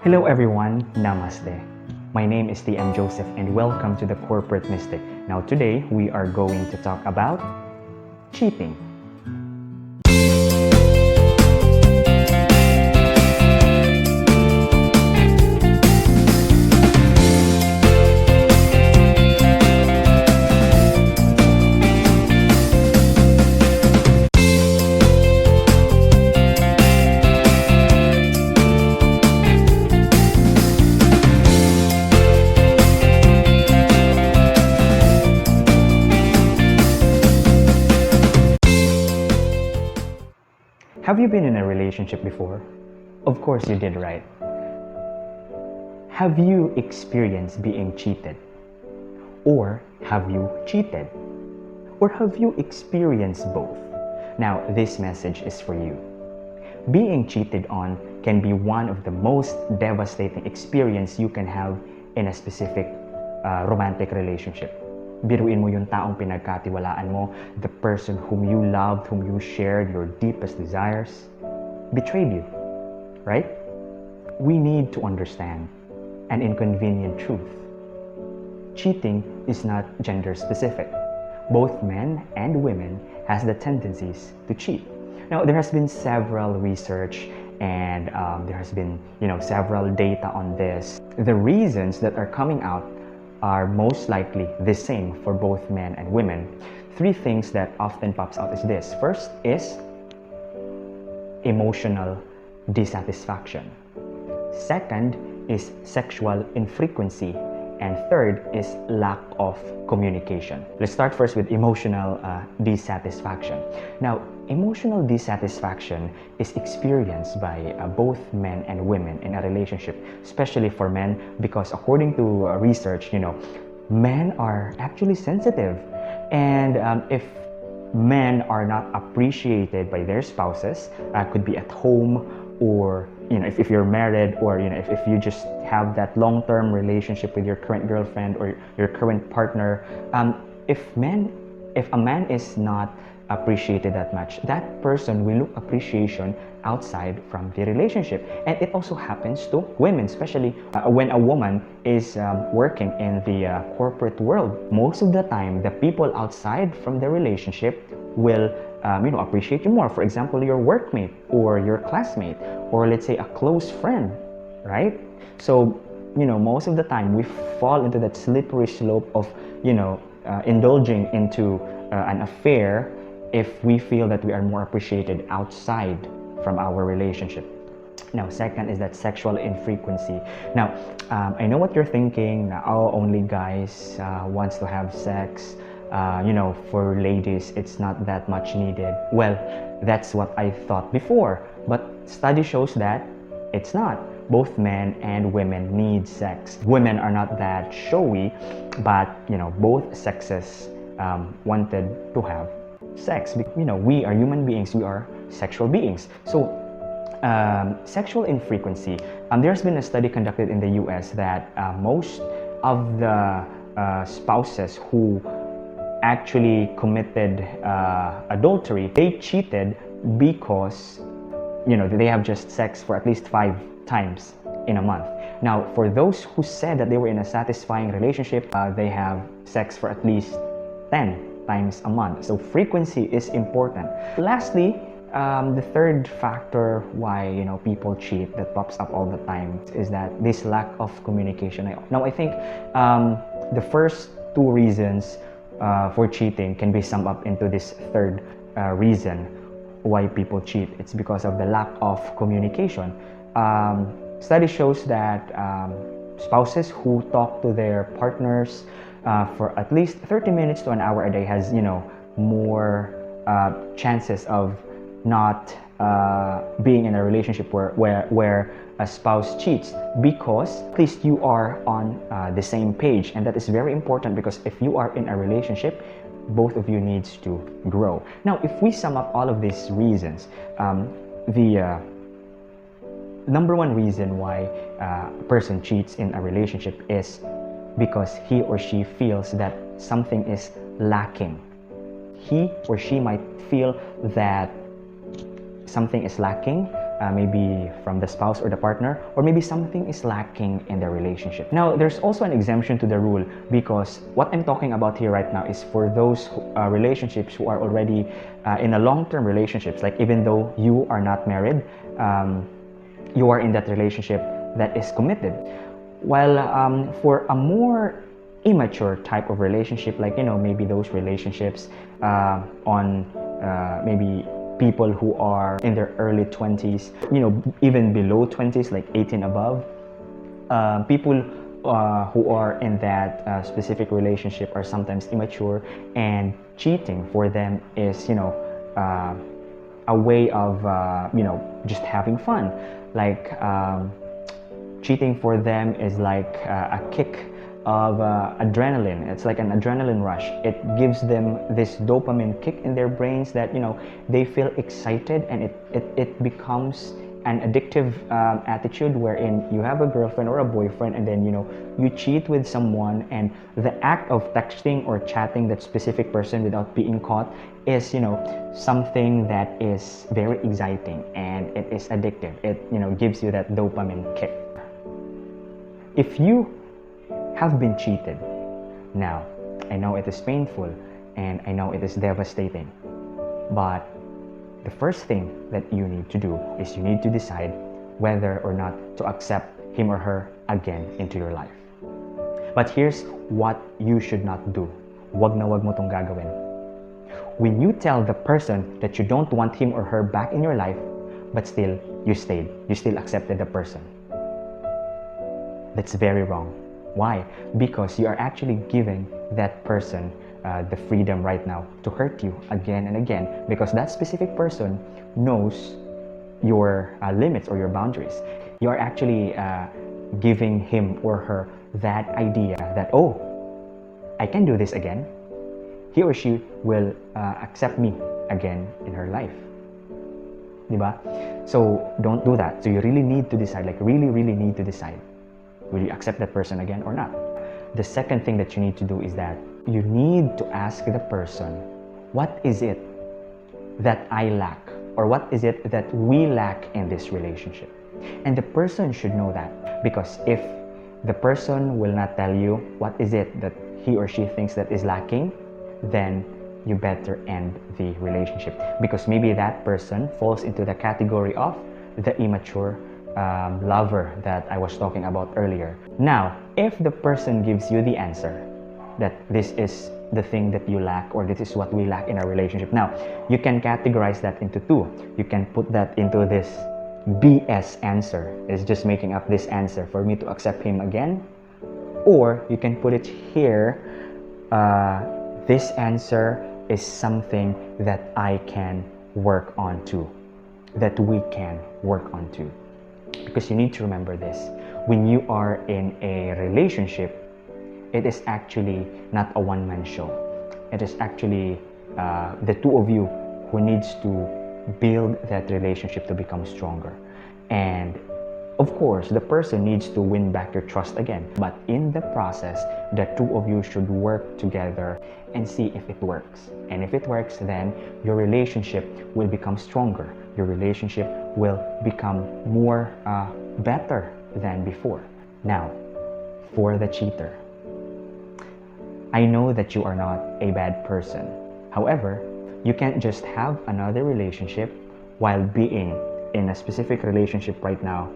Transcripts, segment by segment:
Hello everyone, Namaste. My name is TM Joseph and welcome to the Corporate Mystic. Now today we are going to talk about cheating. Have you been in a relationship before? Of course you did, right? Have you experienced being cheated? Or have you cheated? Or have you experienced both? Now, this message is for you. Being cheated on can be one of the most devastating experience you can have in a specific romantic relationship. Biruin mo yung taong pinagkatiwalaan mo, the person whom you loved, whom you shared your deepest desires, betrayed you, right? We need to understand an inconvenient truth. Cheating is not gender specific. Both men and women has the tendencies to cheat. Now, there has been several research and there has been, several data on this. The reasons that are coming out are most likely the same for both men and women. Three things that often pops out is this. First is emotional dissatisfaction. Second is sexual infrequency. And third is lack of communication. Let's start first with emotional dissatisfaction. Now, emotional dissatisfaction is experienced by both men and women in a relationship, especially for men, because according to research, men are actually sensitive. And if men are not appreciated by their spouses, could be at home, or if you're married, or if you just have that long-term relationship with your current girlfriend or your current partner, if a man is not appreciated that much, that person will look appreciation outside from the relationship. And it also happens to women, especially when a woman is working in the corporate world. Most of the time, the people outside from the relationship will appreciate you more. For example, your workmate or your classmate, or let's say a close friend, right? So, most of the time we fall into that slippery slope of, indulging into an affair if we feel that we are more appreciated outside from our relationship. Now, second is that sexual infrequency. Now, I know what you're thinking. Oh, only guys wants to have sex. For ladies, it's not that much needed. Well, that's what I thought before. But study shows that it's not. Both men and women need sex. Women are not that showy, but both sexes wanted to have sex. We are human beings. We are sexual beings. So sexual infrequency. There's been a study conducted in the US that most of the spouses who actually committed adultery, they cheated because they have just sex for at least 5 times in a month. Now, for those who said that they were in a satisfying relationship, they have sex for at least 10 times a month. So frequency is important. Lastly, the third factor why people cheat that pops up all the time is that this lack of communication. Now, I think the first 2 reasons for cheating can be summed up into this third reason why people cheat. It's because of the lack of communication. Study shows that spouses who talk to their partners for at least 30 minutes to an hour a day has more chances of not being in a relationship where a spouse cheats, because at least you are on the same page. And that is very important, because if you are in a relationship, both of you needs to grow. Now, if we sum up all of these reasons, the number one reason why a person cheats in a relationship is because he or she feels that something is lacking. He or she might feel that something is lacking maybe from the spouse or the partner, or maybe something is lacking in the relationship. Now, there's also an exemption to the rule, because what I'm talking about here right now is for those relationships who are already in a long-term relationships, like even though you are not married, you are in that relationship that is committed. While for a more immature type of relationship, like maybe those relationships on maybe people who are in their early 20s, even below 20s, like 18 above, people who are in that specific relationship are sometimes immature, and cheating for them is a way of just having fun. Like cheating for them is like a kick of adrenaline. It's like an adrenaline rush. It gives them this dopamine kick in their brains that they feel excited, and it becomes an addictive attitude wherein you have a girlfriend or a boyfriend, and then you cheat with someone, and the act of texting or chatting that specific person without being caught is something that is very exciting, and it is addictive. It gives you that dopamine kick. If you have been cheated, now I know it is painful and I know it is devastating, but the first thing that you need to do is you need to decide whether or not to accept him or her again into your life. But here's what you should not do. Wag na wag mo tong gagawin. When you tell the person that you don't want him or her back in your life, but still you stayed, you still accepted the person, that's very wrong. Why? Because you are actually giving that person the freedom right now to hurt you again and again, because that specific person knows your limits or your boundaries. You are actually giving him or her that idea that, oh, I can do this again. He or she will accept me again in her life. Diba? So don't do that. So you really need to decide, like really need to decide. Will you accept that person again or not? The second thing that you need to do is that you need to ask the person, what is it that I lack? Or what is it that we lack in this relationship? And the person should know that, because if the person will not tell you what is it that he or she thinks that is lacking, then you better end the relationship, because maybe that person falls into the category of the immature lover that I was talking about earlier. Now, if the person gives you the answer that this is the thing that you lack, or this is what we lack in our relationship, now you can categorize that into two. You can put that into this BS answer, is just making up this answer for me to accept him again, or you can put it here, this answer is something that I can work on too, that we can work on too. Because you need to remember this, when you are in a relationship, it is actually not a one-man show. It is actually the two of you who needs to build that relationship to become stronger. And of course, the person needs to win back your trust again. But in the process, the two of you should work together and see if it works. And if it works, then your relationship will become stronger. Your relationship will become more better than before. Now, for the cheater, I know that you are not a bad person. However, you can't just have another relationship while being in a specific relationship right now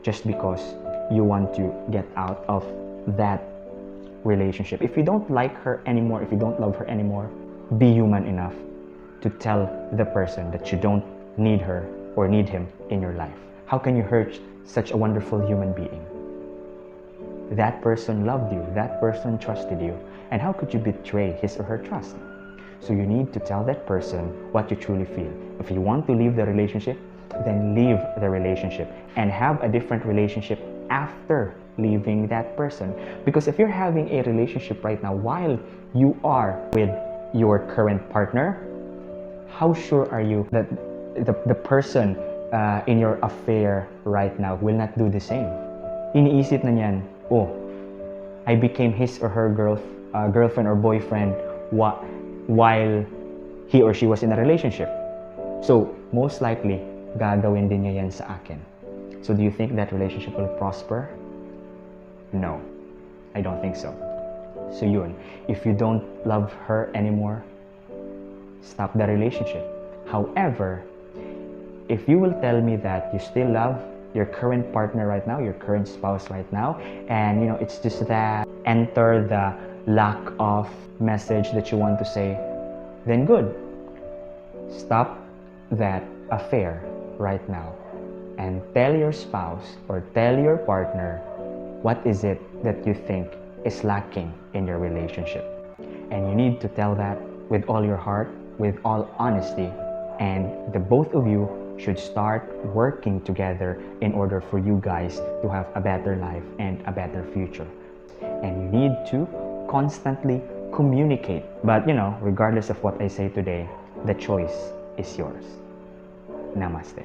just because you want to get out of that relationship. If you don't like her anymore, if you don't love her anymore, be human enough to tell the person that you don't need her or need him in your life. How can you hurt such a wonderful human being? That person loved you, that person trusted you, and how could you betray his or her trust? So you need to tell that person what you truly feel. If you want to leave the relationship, then leave the relationship and have a different relationship after leaving that person. Because if you're having a relationship right now while you are with your current partner, how sure are you that the person in your affair right now will not do the same? Iniisip na niyan, oh, I became his or her girlfriend or boyfriend while he or she was in a relationship. So most likely, gagawin din niya yan sa akin. So do you think that relationship will prosper? No, I don't think so. So yun, if you don't love her anymore, stop the relationship. However, if you will tell me that you still love your current partner right now, your current spouse right now, and it's just that enter the lack of message that you want to say, then good. Stop that affair right now and tell your spouse or tell your partner what is it that you think is lacking in your relationship. And you need to tell that with all your heart, with all honesty, and the both of you should start working together in order for you guys to have a better life and a better future. And you need to constantly communicate. But regardless of what I say today, the choice is yours. Namaste.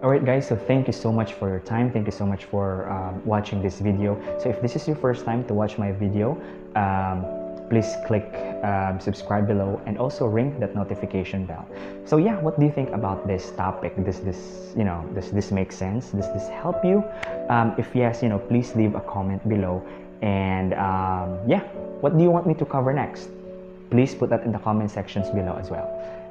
Alright guys, so thank you so much for your time. Thank you so much for watching this video. So if this is your first time to watch my video, please click subscribe below and also ring that notification bell. So yeah, what do you think about this topic? Does this make sense? Does this help you? If yes, please leave a comment below. And yeah, what do you want me to cover next? Please put that in the comment sections below as well.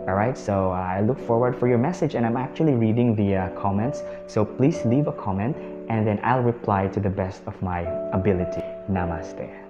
Alright, so I look forward for your message, and I'm actually reading the comments. So please leave a comment and then I'll reply to the best of my ability. Namaste.